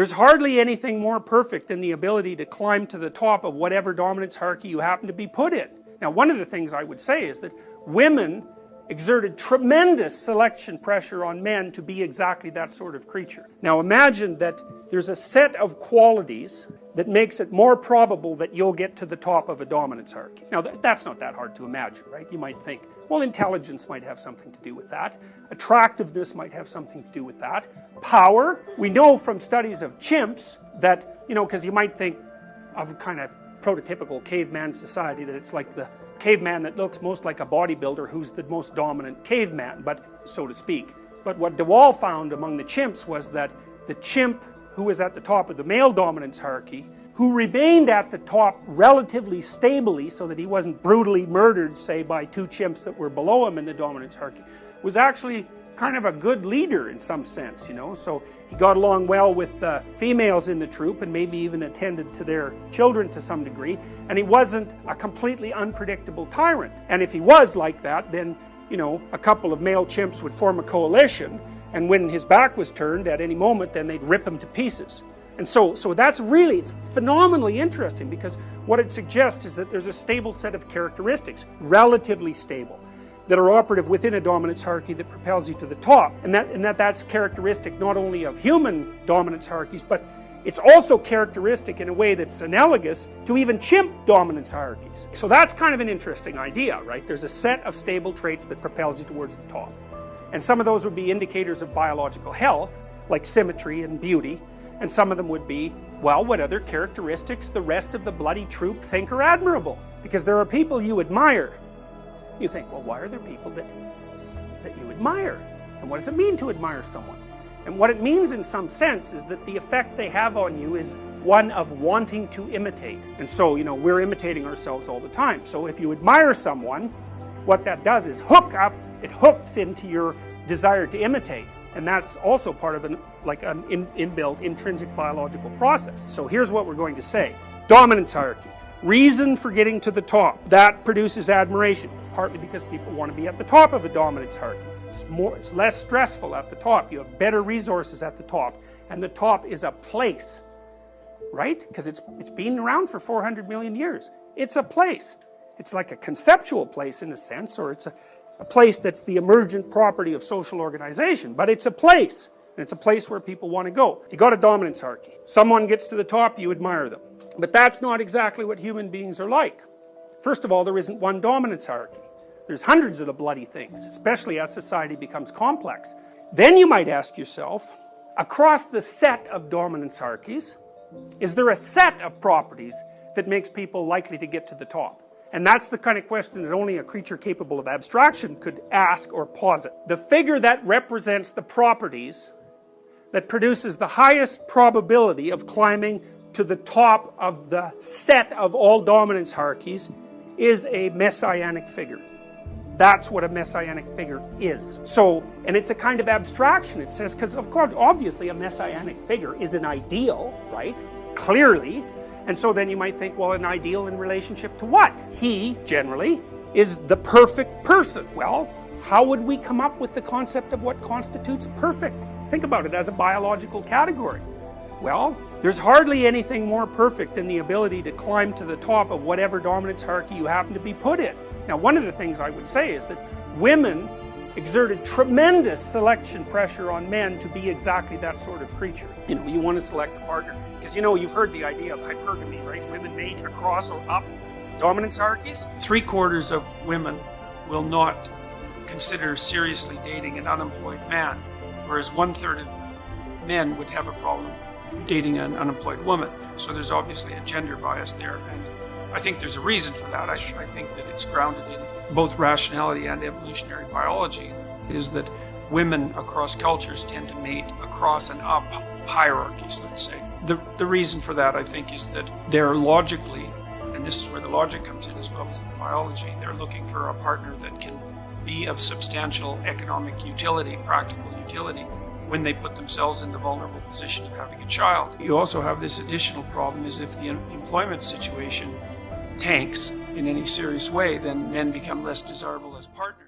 There's hardly anything more perfect than the ability to climb to the top of whatever dominance hierarchy you happen to be put in. Now, one of the things I would say is that women exerted tremendous selection pressure on men to be exactly that sort of creature. Now imagine that there's a set of qualities that makes it more probable that you'll get to the top of a dominance hierarchy. Now that's not that hard to imagine, right? You might think, well, intelligence might have something to do with that. Attractiveness might have something to do with that. Power, we know from studies of chimps that, because you might think of kind of prototypical caveman society that it's like the caveman that looks most like a bodybuilder who's the most dominant caveman, but so to speak. But what DeWall found among the chimps was that the chimp who was at the top of the male dominance hierarchy, who remained at the top relatively stably so that he wasn't brutally murdered, say, by two chimps that were below him in the dominance hierarchy, was actually kind of a good leader in some sense, so he got along well with the females in the troop and maybe even attended to their children to some degree, and he wasn't a completely unpredictable tyrant. And if he was like that, then a couple of male chimps would form a coalition, and when his back was turned at any moment, then they'd rip him to pieces. And so that's really, it's phenomenally interesting, because what it suggests is that there's a stable set of characteristics, relatively stable, that are operative within a dominance hierarchy that propels you to the top. And that's characteristic not only of human dominance hierarchies, but it's also characteristic in a way that's analogous to even chimp dominance hierarchies. So that's kind of an interesting idea, right? There's a set of stable traits that propels you towards the top. And some of those would be indicators of biological health, like symmetry and beauty, and some of them would be, well, what other characteristics the rest of the bloody troop think are admirable? Because there are people you admire. You think, well, why are there people that you admire? And what does it mean to admire someone? And what it means in some sense is that the effect they have on you is one of wanting to imitate. And so, we're imitating ourselves all the time. So if you admire someone, what that does is it hooks into your desire to imitate. And that's also part of an inbuilt intrinsic biological process. So here's what we're going to say. Dominance hierarchy. Reason for getting to the top. That produces admiration, partly because people want to be at the top of a dominance hierarchy. It's less stressful at the top. You have better resources at the top. And the top is a place, right? Because it's been around for 400 million years. It's a place. It's like a conceptual place in a sense, or it's a place that's the emergent property of social organization. But it's a place. And it's a place where people want to go. You got a dominance hierarchy. Someone gets to the top, you admire them. But that's not exactly what human beings are like. First of all, there isn't one dominance hierarchy. There's hundreds of the bloody things, especially as society becomes complex. Then you might ask yourself, across the set of dominance hierarchies, is there a set of properties that makes people likely to get to the top? And that's the kind of question that only a creature capable of abstraction could ask or posit. The figure that represents the properties that produces the highest probability of climbing to the top of the set of all dominance hierarchies is a messianic figure. That's what a messianic figure is. So, and it's a kind of abstraction, it says, because of course, obviously a messianic figure is an ideal, right? Clearly. And so then you might think, well, an ideal in relationship to what? He, generally, is the perfect person. Well, how would we come up with the concept of what constitutes perfect? Think about it as a biological category. Well, there's hardly anything more perfect than the ability to climb to the top of whatever dominance hierarchy you happen to be put in. Now, one of the things I would say is that women exerted tremendous selection pressure on men to be exactly that sort of creature. You want to select a partner. Because you've heard the idea of hypergamy, right? Women mate across or up dominance hierarchies. 3/4 of women will not consider seriously dating an unemployed man, whereas 1/3 of men would have a problem dating an unemployed woman. So there's obviously a gender bias there, and I think there's a reason for that. I think that it's grounded in both rationality and evolutionary biology, is that women across cultures tend to mate across and up hierarchies, let's say. The reason for that, I think, is that they're logically, and this is where the logic comes in as well as the biology, they're looking for a partner that can be of substantial economic utility, practical utility, when they put themselves in the vulnerable position of having a child. You also have this additional problem, is if the employment situation tanks in any serious way, then men become less desirable as partners.